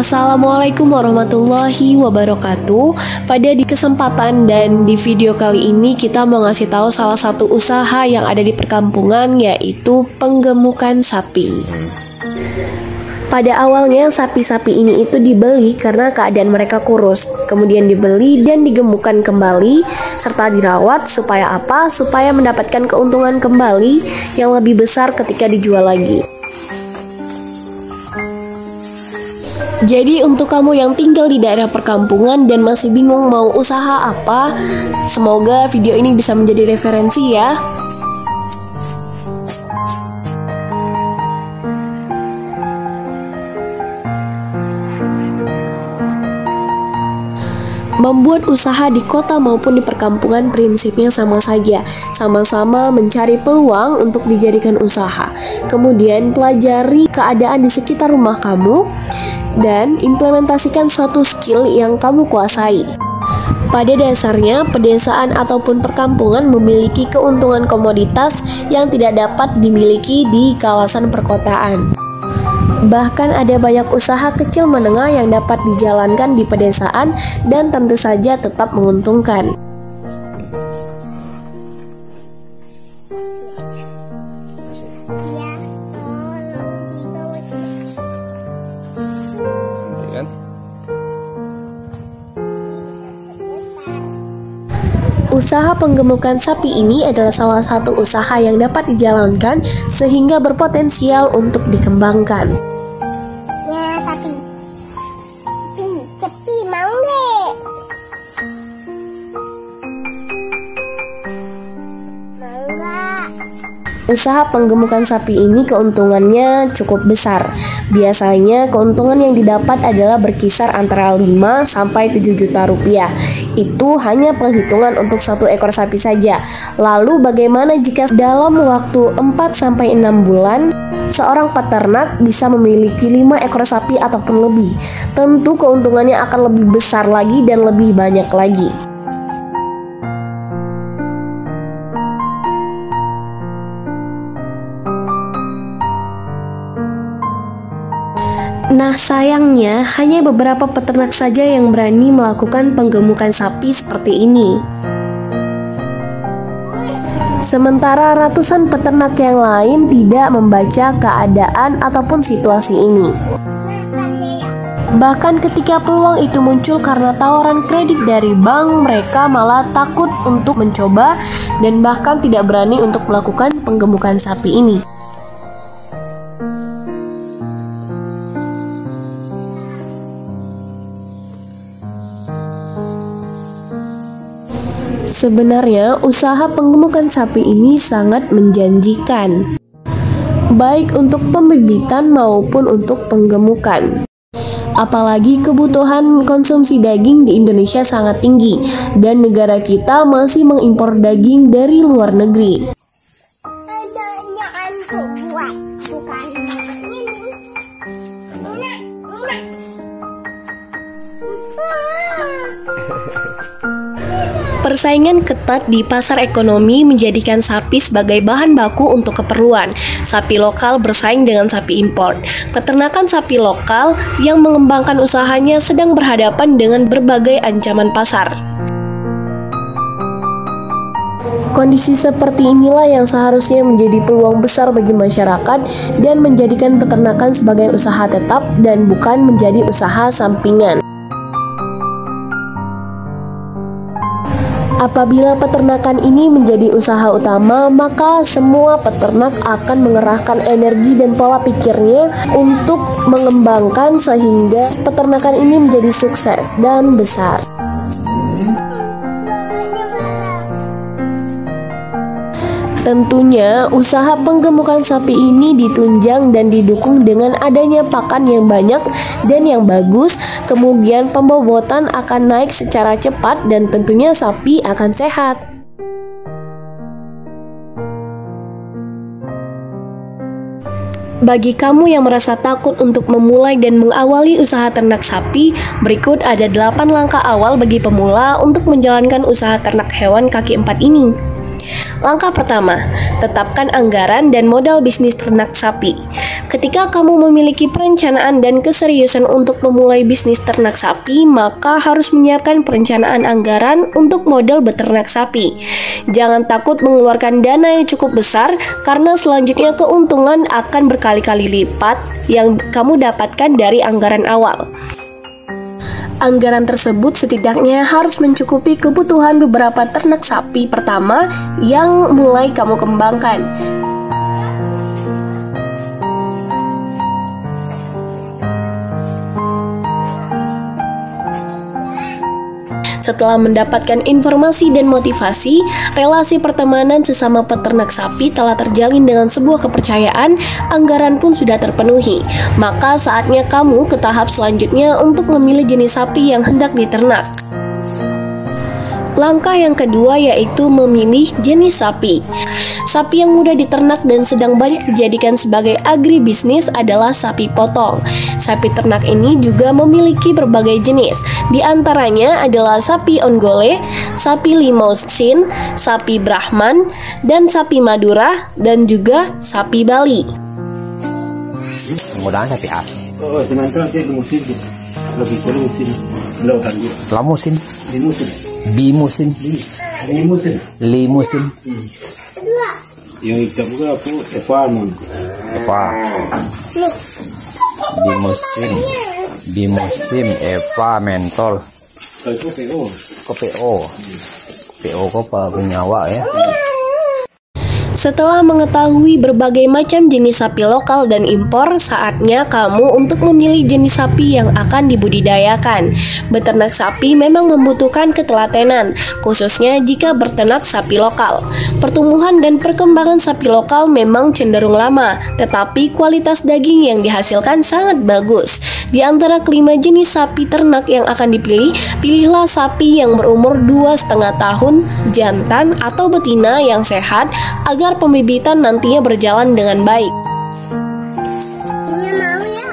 Assalamualaikum warahmatullahi wabarakatuh. Pada di kesempatan dan di video kali ini kita mau ngasih tahu salah satu usaha yang ada di perkampungan, yaitu penggemukan sapi. Pada awalnya sapi-sapi ini itu dibeli karena keadaan mereka kurus, kemudian dibeli dan digemukkan kembali serta dirawat supaya apa? Supaya mendapatkan keuntungan kembali yang lebih besar ketika dijual lagi. Jadi untuk kamu yang tinggal di daerah perkampungan dan masih bingung mau usaha apa, semoga video ini bisa menjadi referensi ya. Membuat usaha di kota maupun di perkampungan prinsipnya sama saja, sama-sama mencari peluang untuk dijadikan usaha. Kemudian pelajari keadaan di sekitar rumah kamu dan implementasikan suatu skill yang kamu kuasai. Pada dasarnya, pedesaan ataupun perkampungan memiliki keuntungan komoditas yang tidak dapat dimiliki di kawasan perkotaan. Bahkan ada banyak usaha kecil menengah yang dapat dijalankan di pedesaan dan tentu saja tetap menguntungkan. Usaha penggemukan sapi ini adalah salah satu usaha yang dapat dijalankan sehingga berpotensial untuk dikembangkan. Ya, sapi. Cepi, mau nggak? Mau nggak? usaha penggemukan sapi ini keuntungannya cukup besar. Biasanya keuntungan yang didapat adalah berkisar antara 5 sampai 7 juta rupiah. Itu hanya penghitungan untuk satu ekor sapi saja. Lalu bagaimana jika dalam waktu 4 sampai 6 bulan seorang peternak bisa memiliki 5 ekor sapi ataupun lebih? Tentu keuntungannya akan lebih besar lagi dan lebih banyak lagi. Nah, sayangnya hanya beberapa peternak saja yang berani melakukan penggemukan sapi seperti ini. Sementara ratusan peternak yang lain tidak membaca keadaan ataupun situasi ini. Bahkan ketika peluang itu muncul karena tawaran kredit dari bank, mereka malah takut untuk mencoba dan bahkan tidak berani untuk melakukan penggemukan sapi ini. Sebenarnya, usaha penggemukan sapi ini sangat menjanjikan, baik untuk pembibitan maupun untuk penggemukan. Apalagi kebutuhan konsumsi daging di Indonesia sangat tinggi, dan negara kita masih mengimpor daging dari luar negeri. Persaingan ketat di pasar ekonomi menjadikan sapi sebagai bahan baku untuk keperluan. Sapi lokal bersaing dengan sapi impor. Peternakan sapi lokal yang mengembangkan usahanya sedang berhadapan dengan berbagai ancaman pasar. Kondisi seperti inilah yang seharusnya menjadi peluang besar bagi masyarakat dan menjadikan peternakan sebagai usaha tetap dan bukan menjadi usaha sampingan. Apabila peternakan ini menjadi usaha utama, maka semua peternak akan mengerahkan energi dan pola pikirnya untuk mengembangkan sehingga peternakan ini menjadi sukses dan besar. Tentunya, usaha penggemukan sapi ini ditunjang dan didukung dengan adanya pakan yang banyak dan yang bagus, kemudian pembobotan akan naik secara cepat dan tentunya sapi akan sehat. Bagi kamu yang merasa takut untuk memulai dan mengawali usaha ternak sapi, berikut ada 8 langkah awal bagi pemula untuk menjalankan usaha ternak hewan kaki 4 ini. Langkah pertama, tetapkan anggaran dan modal bisnis ternak sapi. Ketika kamu memiliki perencanaan dan keseriusan untuk memulai bisnis ternak sapi, maka harus menyiapkan perencanaan anggaran untuk modal beternak sapi. Jangan takut mengeluarkan dana yang cukup besar, karena selanjutnya keuntungan akan berkali-kali lipat yang kamu dapatkan dari anggaran awal. Anggaran tersebut setidaknya harus mencukupi kebutuhan beberapa ternak sapi pertama yang mulai kamu kembangkan. Setelah mendapatkan informasi dan motivasi, relasi pertemanan sesama peternak sapi telah terjalin dengan sebuah kepercayaan, anggaran pun sudah terpenuhi. Maka saatnya kamu ke tahap selanjutnya untuk memilih jenis sapi yang hendak diternak. Langkah yang kedua yaitu memilih jenis sapi. Sapi yang mudah diternak dan sedang banyak dijadikan sebagai agribisnis adalah sapi potong. Sapi ternak ini juga memiliki berbagai jenis. Di antaranya adalah sapi Onggole, sapi Limousin, sapi Brahman, dan sapi Madura, dan juga sapi Bali. Penggunaan sapi apa? Oh, sementara dia limusin gitu. Lebih ke limusin. Lautan dia. Lamusin, Limusin. bimusin, Limusin. limusin, Yang hitam juga apa? Evanon. Eva, bimusin, bimusim, Eva, mentol, Kalau itu PO. ke PO, PO kok apa penyawa ya? Setelah mengetahui berbagai macam jenis sapi lokal dan impor, saatnya kamu untuk memilih jenis sapi yang akan dibudidayakan. Beternak sapi memang membutuhkan ketelatenan, khususnya jika berternak sapi lokal. Pertumbuhan dan perkembangan sapi lokal memang cenderung lama, tetapi kualitas daging yang dihasilkan sangat bagus. Di antara kelima jenis sapi ternak yang akan dipilih, pilihlah sapi yang berumur 2,5 tahun, jantan atau betina yang sehat, agar pembibitan nantinya berjalan dengan baik. Ini mau ya.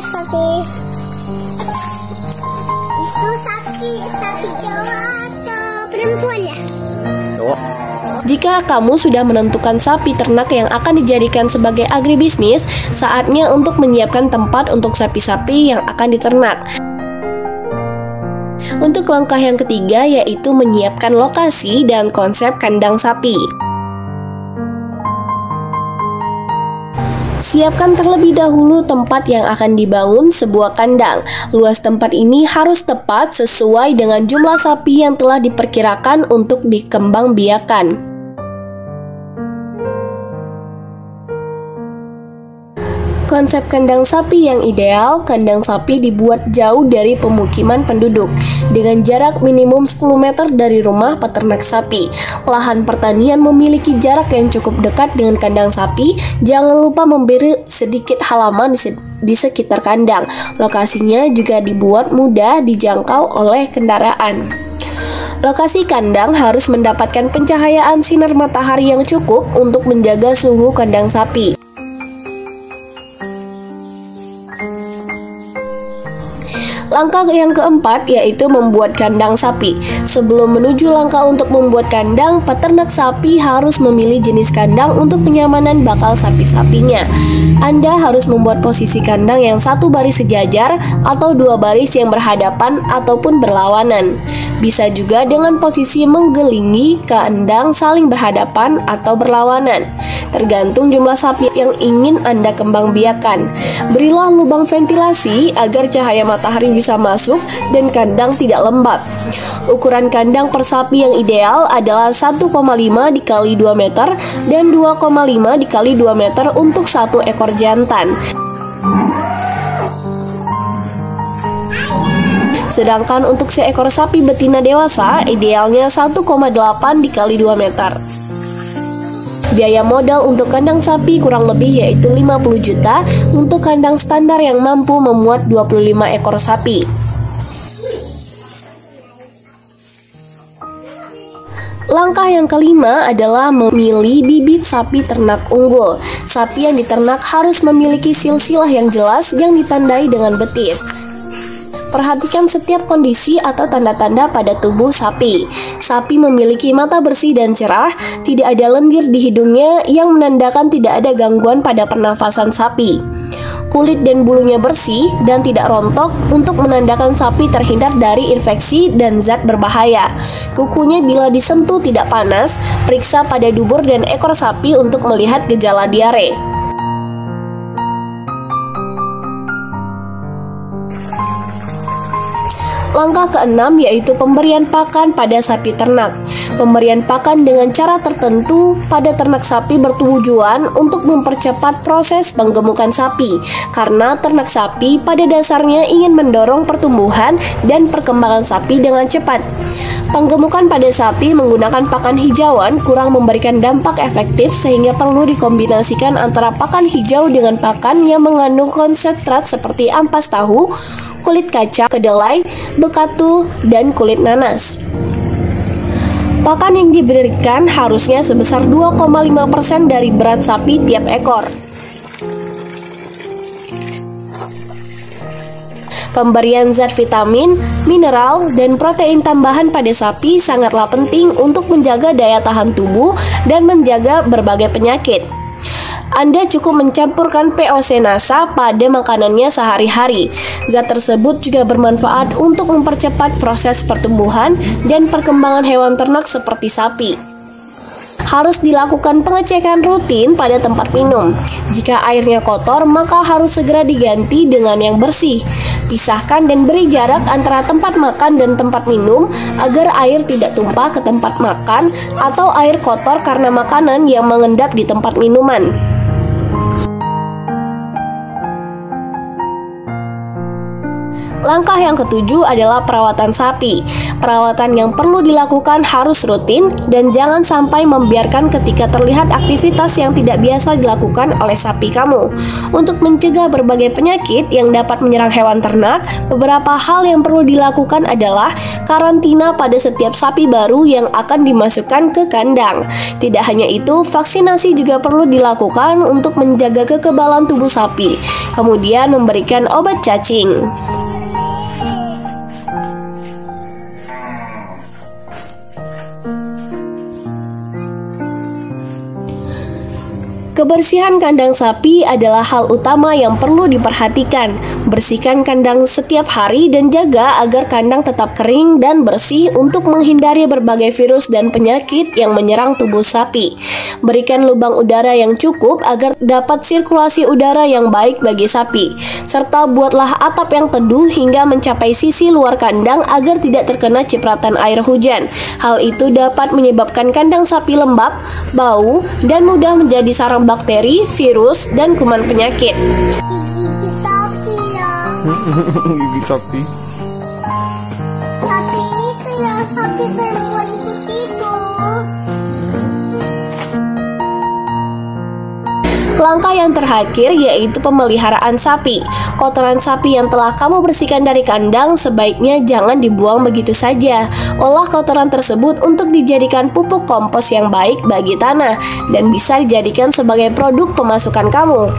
Sapi. Itu sapi Jawa atau perempuan ya? Jika kamu sudah menentukan sapi ternak yang akan dijadikan sebagai agribisnis, saatnya untuk menyiapkan tempat untuk sapi-sapi yang akan diternak. Untuk langkah yang ketiga yaitu menyiapkan lokasi dan konsep kandang sapi. Siapkan terlebih dahulu tempat yang akan dibangun sebuah kandang. Luas tempat ini harus tepat sesuai dengan jumlah sapi yang telah diperkirakan untuk dikembangbiakan. Konsep kandang sapi yang ideal, kandang sapi dibuat jauh dari pemukiman penduduk, dengan jarak minimum 10 meter dari rumah peternak sapi. Lahan pertanian memiliki jarak yang cukup dekat dengan kandang sapi. Jangan lupa memberi sedikit halaman di sekitar kandang. Lokasinya juga dibuat mudah dijangkau oleh kendaraan. Lokasi kandang harus mendapatkan pencahayaan sinar matahari yang cukup untuk menjaga suhu kandang sapi. Langkah yang keempat yaitu membuat kandang sapi. Sebelum menuju langkah untuk membuat kandang, peternak sapi harus memilih jenis kandang untuk kenyamanan bakal sapi-sapinya. Anda harus membuat posisi kandang yang satu baris sejajar atau dua baris yang berhadapan ataupun berlawanan. Bisa juga dengan posisi menggelingi kandang saling berhadapan atau berlawanan. Tergantung jumlah sapi yang ingin Anda kembangbiakan. Berilah lubang ventilasi agar cahaya matahari bisa masuk dan kandang tidak lembab. Ukuran kandang per sapi yang ideal adalah 1,5 dikali 2 meter dan 2,5 dikali 2 meter untuk satu ekor jantan. Sedangkan untuk seekor sapi betina dewasa idealnya 1,8 dikali 2 meter. Biaya modal untuk kandang sapi kurang lebih yaitu 50 juta untuk kandang standar yang mampu memuat 25 ekor sapi. Langkah yang kelima adalah memilih bibit sapi ternak unggul. Sapi yang diternak harus memiliki silsilah yang jelas yang ditandai dengan betis. Perhatikan setiap kondisi atau tanda-tanda pada tubuh sapi. Sapi memiliki mata bersih dan cerah, tidak ada lendir di hidungnya yang menandakan tidak ada gangguan pada pernafasan sapi. Kulit dan bulunya bersih dan tidak rontok untuk menandakan sapi terhindar dari infeksi dan zat berbahaya. Kukunya bila disentuh tidak panas, periksa pada dubur dan ekor sapi untuk melihat gejala diare. Langkah keenam yaitu pemberian pakan pada sapi ternak. Pemberian pakan dengan cara tertentu pada ternak sapi bertujuan untuk mempercepat proses penggemukan sapi, karena ternak sapi pada dasarnya ingin mendorong pertumbuhan dan perkembangan sapi dengan cepat. Penggemukan pada sapi menggunakan pakan hijauan kurang memberikan dampak efektif sehingga perlu dikombinasikan antara pakan hijau dengan pakan yang mengandung konsentrat seperti ampas tahu, kulit kacang, kedelai, bekatul, dan kulit nanas. Pakan yang diberikan harusnya sebesar 2,5% dari berat sapi tiap ekor. Pemberian zat vitamin, mineral, dan protein tambahan pada sapi sangatlah penting untuk menjaga daya tahan tubuh dan menjaga berbagai penyakit. Anda cukup mencampurkan POC-NASA pada makanannya sehari-hari. Zat tersebut juga bermanfaat untuk mempercepat proses pertumbuhan dan perkembangan hewan ternak seperti sapi. Harus dilakukan pengecekan rutin pada tempat minum. Jika airnya kotor, maka harus segera diganti dengan yang bersih. Pisahkan dan beri jarak antara tempat makan dan tempat minum agar air tidak tumpah ke tempat makan atau air kotor karena makanan yang mengendap di tempat minuman. Langkah yang ketujuh adalah perawatan sapi. Perawatan yang perlu dilakukan harus rutin dan jangan sampai membiarkan ketika terlihat aktivitas yang tidak biasa dilakukan oleh sapi kamu. Untuk mencegah berbagai penyakit yang dapat menyerang hewan ternak, beberapa hal yang perlu dilakukan adalah karantina pada setiap sapi baru yang akan dimasukkan ke kandang. Tidak hanya itu, vaksinasi juga perlu dilakukan untuk menjaga kekebalan tubuh sapi. Kemudian memberikan obat cacing. Kebersihan kandang sapi adalah hal utama yang perlu diperhatikan. Bersihkan kandang setiap hari dan jaga agar kandang tetap kering dan bersih untuk menghindari berbagai virus dan penyakit yang menyerang tubuh sapi. Berikan lubang udara yang cukup agar dapat sirkulasi udara yang baik bagi sapi. Serta buatlah atap yang teduh hingga mencapai sisi luar kandang agar tidak terkena cipratan air hujan. Hal itu dapat menyebabkan kandang sapi lembab, bau, dan mudah menjadi sarang bakteri, virus, dan kuman penyakit. Gigi sapi ya. Gigi sapi. Sapi itu ya, sapi perempuan itu. Langkah yang terakhir yaitu pemeliharaan sapi. Kotoran sapi yang telah kamu bersihkan dari kandang sebaiknya jangan dibuang begitu saja. Olah kotoran tersebut untuk dijadikan pupuk kompos yang baik bagi tanah dan bisa dijadikan sebagai produk pemasukan kamu.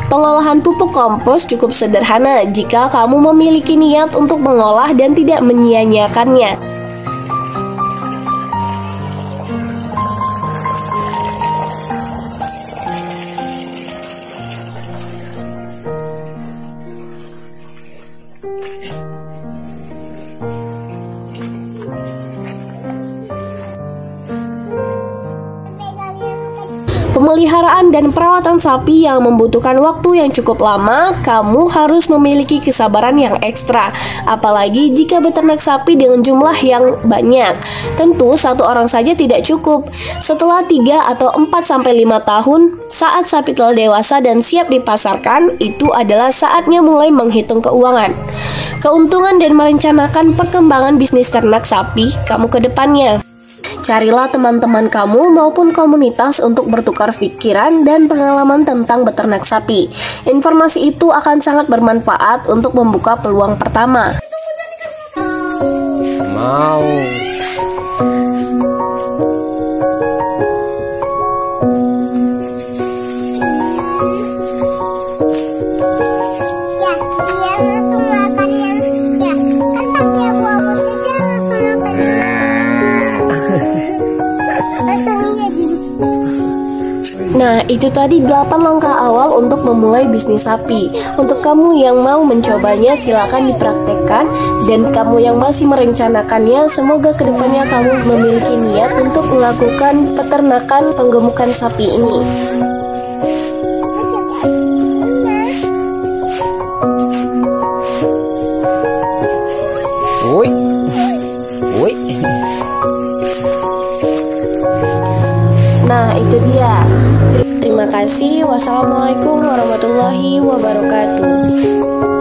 Pengolahan pupuk kompos cukup sederhana jika kamu memiliki niat untuk mengolah dan tidak menyia-nyiakannya. Pemeliharaan dan perawatan sapi yang membutuhkan waktu yang cukup lama, kamu harus memiliki kesabaran yang ekstra, apalagi jika beternak sapi dengan jumlah yang banyak. Tentu satu orang saja tidak cukup. Setelah 3 atau 4-5 tahun, saat sapi telah dewasa dan siap dipasarkan, itu adalah saatnya mulai menghitung keuangan, keuntungan dan merencanakan perkembangan bisnis ternak sapi kamu ke depannya. Carilah teman-teman kamu maupun komunitas untuk bertukar pikiran dan pengalaman tentang beternak sapi. Informasi itu akan sangat bermanfaat untuk membuka peluang pertama. Mau. Ya, dia langsung makan yang ya. Kan tapi buah putih dia langsung makan. Langsung iya gini. Nah, itu tadi 8 langkah awal untuk memulai bisnis sapi. Untuk kamu yang mau mencobanya, silakan dipraktekkan. Dan kamu yang masih merencanakannya, semoga kedepannya kamu memiliki niat untuk melakukan peternakan penggemukan sapi ini. Woi. Woi. Nah, itu dia. Terima kasih. Wassalamualaikum warahmatullahi wabarakatuh.